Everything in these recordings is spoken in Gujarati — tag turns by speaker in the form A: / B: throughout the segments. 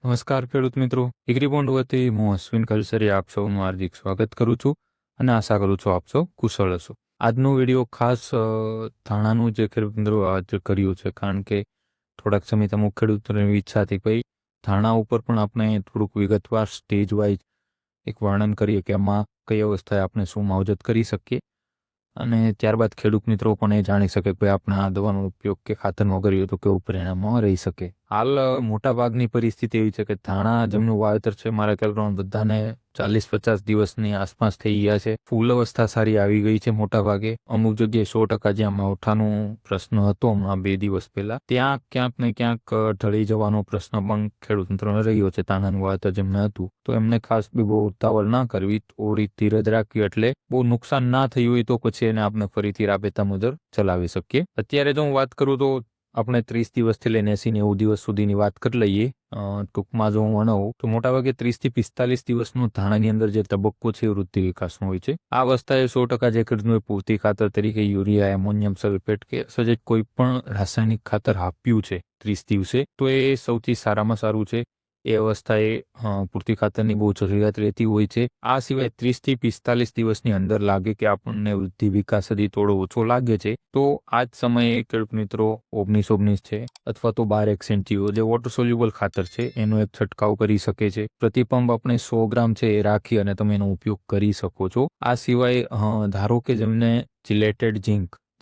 A: નમસ્કાર ખેડૂત મિત્રો, એગ્રીબોન્ડ વતી હું અશ્વિન કલસરી આપ સૌનું હાર્દિક સ્વાગત કરું છું અને આશા કરું છું આપ સૌ કુશળ હશો. આજનો વિડીયો ખાસ ધાણાનું જે ખેડૂત મિત્રો આજ કર્યું છે, કારણ કે થોડાક સમય અમુક ખેડૂતોની ઈચ્છા હતી ભાઈ ધાણા ઉપર પણ આપણે થોડુંક વિગતવાર સ્ટેજ વાઇઝ એક વર્ણન કરીએ કે આમાં કઈ અવસ્થાએ આપણે શું માવજત કરી શકીએ અને ત્યારબાદ ખેડૂત મિત્રો પણ એ જાણી શકે કે ભાઈ આપણે આ દવાનો ઉપયોગ કે ખાતરનો કરીએ તો કેવું પરિણામમાં રહી શકે. હાલ મોટા ભાગની પરિસ્થિતિ એવી છે કે ધાણા જેમનું વાવેતર છે મારા ખ્યાલ પ્રમાણે બધાને 40-50 દિવસની આસપાસ થઈ ગયા છે. ફૂલ અવસ્થા સારી આવી ગઈ છે મોટા ભાગે. અમુક જગ્યાએ 100% જ્યાં માવઠાનું પ્રશ્ન હતો હમણાં 2 દિવસ પહેલા, ત્યાં ક્યાંક ને ક્યાંક ઢળી જવાનો પ્રશ્ન પણ ખેડૂત મિત્રોને રહ્યો છે. ધાણાનું વાવેતર જેમને હતું તો એમને ખાસ બી બહુ ઉતાવળ ના કરવી, થોડી ધીરજ રાખવી, એટલે બહુ નુકસાન ના થયું હોય તો પછી એને આપણે ફરીથી રાબેતા મુજબ ચલાવી શકીએ. અત્યારે જો હું વાત કરું તો આપણે 30 દિવસથી લઈને 80-90 દિવસ સુધીની વાત કરી લઈએ. ટૂંકમાં જો હું અણાવું તો મોટાભાગે 30-45 દિવસનો ધાણાની અંદર જે તબક્કો છે એ વૃદ્ધિ વિકાસનો હોય છે. આ અવસ્થાએ 100% જે ખેડૂતોએ પૂરતી ખાતર તરીકે યુરિયા, એમોનિયમ સલ્ફેટ કે સજેજ કોઈ પણ રાસાયણિક ખાતર આપ્યું છે 30 દિવસે તો એ સૌથી સારામાં સારું છે. એ અવસ્થાએ પૂરતી ખાતરની બહુ જરૂરિયાત રહેતી હોય છે. આ સિવાય 30-45 દિવસની અંદર લાગે કે આપણને વૃદ્ધિ વિકાસ હજી થોડો ઓછો લાગે છે તો આ જ સમયે ખેડૂત મિત્રો 19-19 છે અથવા તો 12 XNTO જે વોટર સોલ્યુબલ ખાતર છે એનો એક છંટકાવ કરી શકે છે. પ્રતિપંપ આપણે 100 ગ્રામ છે એ રાખી અને તમે એનો ઉપયોગ કરી શકો છો. આ સિવાય ધારો કે જેમને ચિલેટેડ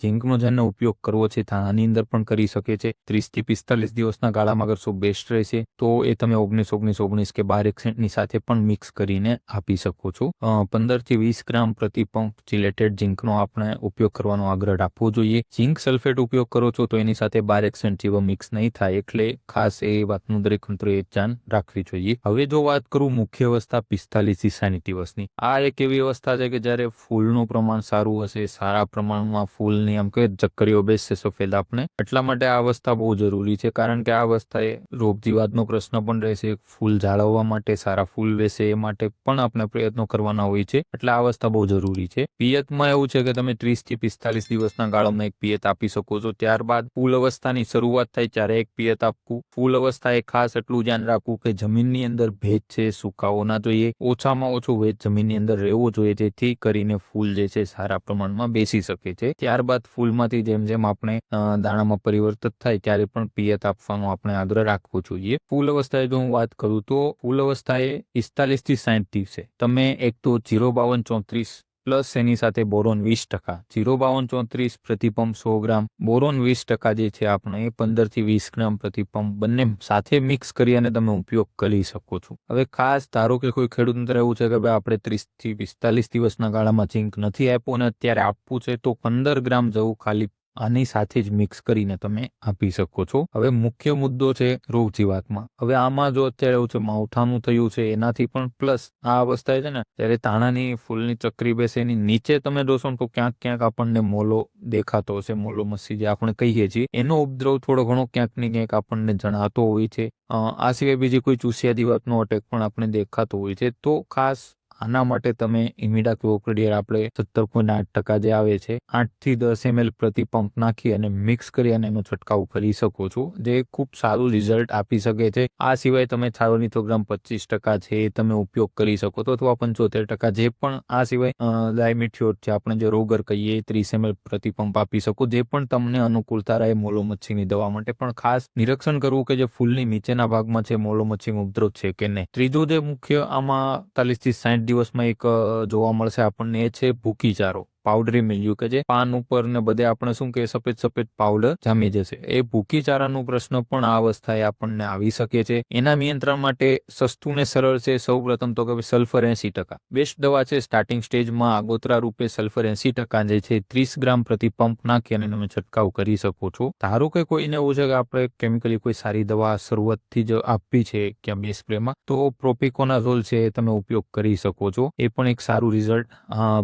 A: ઝીંકનો જેનો ઉપયોગ કરવો છે ધાણાની અંદર પણ કરી શકે છે. 30-45 દિવસના ગાળામાં અગર શું બેસ્ટ રહેશે તો એ તમે 19-19 કે 12 સાથે પણ મિક્સ કરીને આપી શકો છો. 15-20 ગ્રામ પ્રતિપંપ ચિલેટેડ ઝીંકનો આપણે ઉપયોગ કરવાનો આગ્રહ રાખવો જોઈએ. ઝીંક સલ્ફેટ ઉપયોગ કરો છો તો એની સાથે 12 જેવો મિક્સ નહીં થાય, એટલે ખાસ એ વાતનું દરેક મિત્રોએ ધ્યાન રાખવી જોઈએ. હવે જો વાત કરું મુખ્ય અવસ્થા 45-60 દિવસની, આ એક એવી અવસ્થા છે કે જ્યારે ફૂલનું પ્રમાણ સારું હશે, સારા પ્રમાણમાં ફૂલ આમ કે ચક્કરીઓ બેસશે સફેદ આપણે, એટલા માટે આ અવસ્થા બહુ જરૂરી છે. કારણ કે આ અવસ્થાએ રોગ જીવાતનો પ્રશ્ન પણ રહેશે. ફૂલ જાળવવા માટે, સારા ફૂલ બેસે એ માટે પણ આપણે પ્રયત્નો કરવાના હોય છે, એટલે આ અવસ્થા બહુ જરૂરી છે. પિયતમાં એવું છે કે તમે 30-45 દિવસના ગાળામાં એક પિયત આપી શકો છો. ત્યારબાદ ફૂલ અવસ્થાની શરૂઆત થાય ત્યારે એક પિયત આપવું. ફૂલ અવસ્થાએ ખાસ એટલું ધ્યાન રાખવું કે જમીનની અંદર ભેજ છે સુકાવો ના જોઈએ, ઓછામાં ઓછું ભેજ જમીનની અંદર રહેવો જોઈએ, જેથી કરીને ફૂલ જે છે સારા પ્રમાણમાં બેસી શકે છે. ત્યારબાદ ફૂલમાંથી જેમ જેમ આપણે દાણામાં પરિવર્તિત થાય ત્યારે પણ પિયત આપવાનો આપણે આગ્રહ રાખવો જોઈએ. ફૂલ અવસ્થાએ જો હું વાત કરું તો ફૂલ અવસ્થાએ 45-60 દિવસે તમે એક તો 052-34 પ્લસ એની સાથે બોરોન 20%, 052-34 પ્રતિપંપ 100 ગ્રામ, બોરોન 20% જે છે આપણે 15-20 ગ્રામ પ્રતિપંપ બંને સાથે મિક્સ કરી અને તમે ઉપયોગ કરી શકો છો. હવે ખાસ ધારો કે કોઈ ખેડૂત મિત્ર એવું છે કે ભાઈ આપણે 30-45 દિવસના ગાળામાં ઝીંક નથી આપ્યું અને અત્યારે આપવું છે તો 15 ગ્રામ જવું ખાલી આની સાથે જ મિક્સ કરીને તમે આપી શકો છો. હવે મુખ્ય મુદ્દો છે રોગ જીવાતમાં. હવે આમાં જો અત્યારે એવું છે માવઠાનું થયું છે એનાથી પણ પ્લસ આ અવસ્થા છે ને ત્યારે ધાણાની ફૂલની ચક્રી બેસે એની નીચે તમે જોશો તો ક્યાંક ક્યાંક આપણને મોલો દેખાતો હશે, મોલો મસી જે આપણે કહીએ છીએ, એનો ઉપદ્રવ થોડો ઘણો ક્યાંક ને ક્યાંક આપણને જણાતો હોય છે. આ સિવાય બીજી કોઈ ચૂસિયા જીવાતનો અટેક પણ આપણે દેખાતો હોય છે. તો ખાસ આના માટે તમે ઇમિડાક્લોપ્રિડ આપણે 17.8% જે આવે છે 8-10 ml પ્રતિ પંપ નાખી અને મિક્સ કરી અને એનો છંટકાવ કરી શકો છો, જે ખૂબ સારું રિઝલ્ટ આપી શકે છે. આ સિવાય તમે થાયોનિથોગ્રામ 25% છે એ તમે ઉપયોગ કરી શકો છો અથવા 75% જે પણ. આ સિવાય ડાયમિથિયોટ છે આપણે જે રોગર કહીએ 30 ml પ્રતિ પંપ આપી શકો, જે પણ તમને અનુકૂળતા રહે મોલો મચ્છીની દવા માટે. પણ ખાસ નિરીક્ષણ કરવું કે જે ફૂલની નીચેના ભાગમાં છે મોલો મચ્છીનો ઉપદ્રવ છે કે નહીં. ત્રીજું જે મુખ્ય આમાં 45-60 દિવસમાં એક જોવા મળશે આપણને એ છે ભૂકી ચારો, પાવડરી મિલ્યુ, કે જે પાન ઉપર ને બધે આપણે શું કે સફેદ પાવડર જામી જશે. એ ભૂકી ચારાનો પ્રશ્ન પણ આ અવસ્થાએ આપણને આવી શકે છે. એના નિયંત્રણ માટે સસ્તું ને સરળ છે સૌ પ્રથમ તો કે સલ્ફર 80%. બેસ્ટ દવા છે સ્ટાર્ટિંગ સ્ટેજમાં આગોતરા રૂપે સલ્ફર 80% જે છે 30 ગ્રામ પ્રતિ પંપ નાખી અને તમે છંટકાવ કરી શકો છો. ધારો કે કોઈને એવું છે કે આપણે કેમિકલી કોઈ સારી દવા શરૂઆતથી જ આપવી છે ક્યાં બે સ્પ્રેમાં, તો પ્રોપિકોનાઝોલ છે તમે ઉપયોગ કરી શકો છો. એ પણ એક સારું રિઝલ્ટ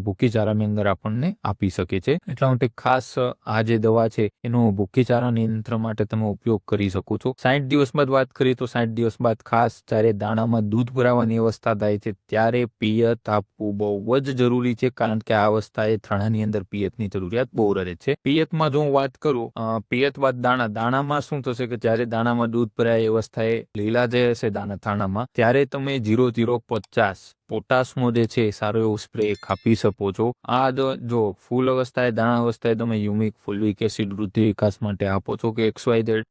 A: ભૂકી ચારાની અંદર આપણને આપી શકે છે. એટલા માટે ખાસ આ જે દવા છે એનો ભૂખીચારા નિયંત્રણ માટે તમે ઉપયોગ કરી શકો છો. 60 દિવસ બાદ વાત કરીએ તો 60 દિવસ બાદ ખાસ જ્યારે દાણામાં દૂધ ભરાવાની અવસ્થા થાય છે ત્યારે પિયત આપવું બહુ જ જરૂરી છે, કારણ કે આ અવસ્થાએ થાણાની અંદર પિયતની જરૂરિયાત બહુ રહે છે. પિયતમાં જો હું વાત કરું, પિયત બાદ દાણામાં શું થશે કે જ્યારે દાણામાં દૂધ ભરાય અવસ્થાએ લીલા જે હશે દાણા થાણામાં, ત્યારે તમે 0.050 પોટાશનો જે છે સારો એવો સ્પ્રે આપી શકો છો. આ જો ફૂલ અવસ્થાએ દાણા અવસ્થાએ તમે યુમિક ફોલિક એસિડ વૃદ્ધિ વિકાસ માટે આપો છો કે XYZ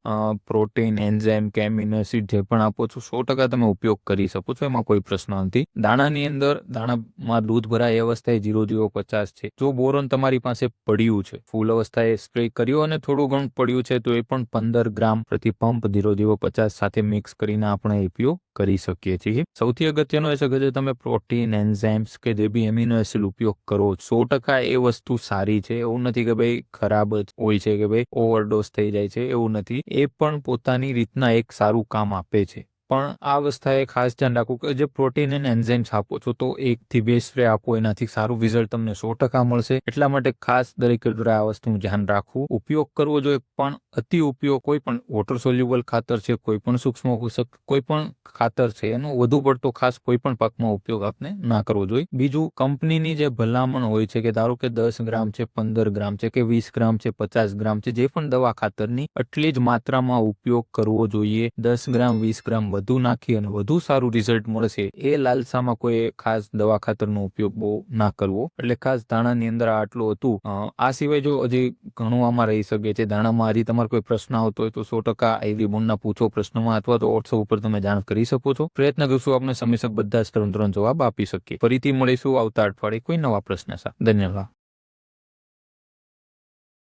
A: પ્રોટીન એન્ઝાઇમ કે એમિનો એસિડ જે પણ આપો છો 100% તમે ઉપયોગ કરી શકો છો, એમાં કોઈ પ્રશ્ન નથી. દાણાની અંદર દાણામાં દૂધ ભરાય અવસ્થાએ 0.050 છે. જો બોરોન તમારી પાસે પડ્યું છે, ફૂલ અવસ્થાએ સ્પ્રે કર્યો અને થોડું ઘણું પડ્યું છે તો એ પણ 15 ગ્રામ પ્રતિ પંપ 0.050 સાથે મિક્સ કરીને આપણે ઉપયોગ કરી શકીએ છીએ. સૌથી અગત્યનો એ છે કે તમે પ્રોટીન એન્ઝાઇમ્સ કે જે બી એમિનો એસિડ ઉપયોગ કરો 100% એ વસ્તુ સારી છે. એવું નથી કે ભાઈ ખરાબ જ હોય છે કે ભાઈ ઓવરડોઝ થઈ જાય છે, એવું નથી. એ પણ પોતાની રીતના એક સારું કામ આપે છે. પણ આ અવસ્થાએ ખાસ ધ્યાન રાખવું કે જે પ્રોટીન અને એન્ઝાઇમ્સ આપો છો તો 1 થી 2 સ્પ્રે આપો, એનાથી સારું રિઝલ્ટ તમને 100% મળશે. એટલા માટે ખાસ દરેક ખેડૂતોએ આ વસ્તુનું ધ્યાન રાખવું, ઉપયોગ કરવો જોઈએ. પણ અતિ ઉપયોગ કોઈ પણ વોટર સોલ્યુબલ ખાતર છે, કોઈ પણ સૂક્ષ્મ પોષક કોઈ પણ ખાતર છે, એનો વધુ પડતો ખાસ કોઈ પણ પાકમાં ઉપયોગ આપણે ના કરવો જોઈએ. બીજું, કંપનીની જે ભલામણ હોય છે કે ધારો કે 10 ગ્રામ છે, 15 ગ્રામ છે કે 20 ગ્રામ છે, 50 ગ્રામ છે, જે પણ દવા ખાતરની એટલી જ માત્રામાં ઉપયોગ કરવો જોઈએ. 10 ગ્રામ 20 ગ્રામ વધુ નાખી અને વધુ સારું રિઝલ્ટ મળશે એ લાલસામાં કોઈ ખાસ દવા ખાતરનો ઉપયોગ બહુ ના કરવો. એટલે ખાસ દાણાની અંદર આટલું હતું. આ સિવાય જો હજી ઘણું આમાં રહી શકે છે. દાણામાં હજી તમારે કોઈ પ્રશ્ન આવતો હોય તો 100% એગ્રીબોન્ડના પૂછો પ્રશ્નમાં અથવા તો WhatsApp ઉપર તમે જાણ કરી શકો છો. પ્રયત્ન કરશું આપણે સમયસર બધા જ તરત જવાબ આપી શકીએ. ફરીથી મળીશું આવતા અઠવાડિયે કોઈ નવા પ્રશ્ન સાથે. ધન્યવાદ.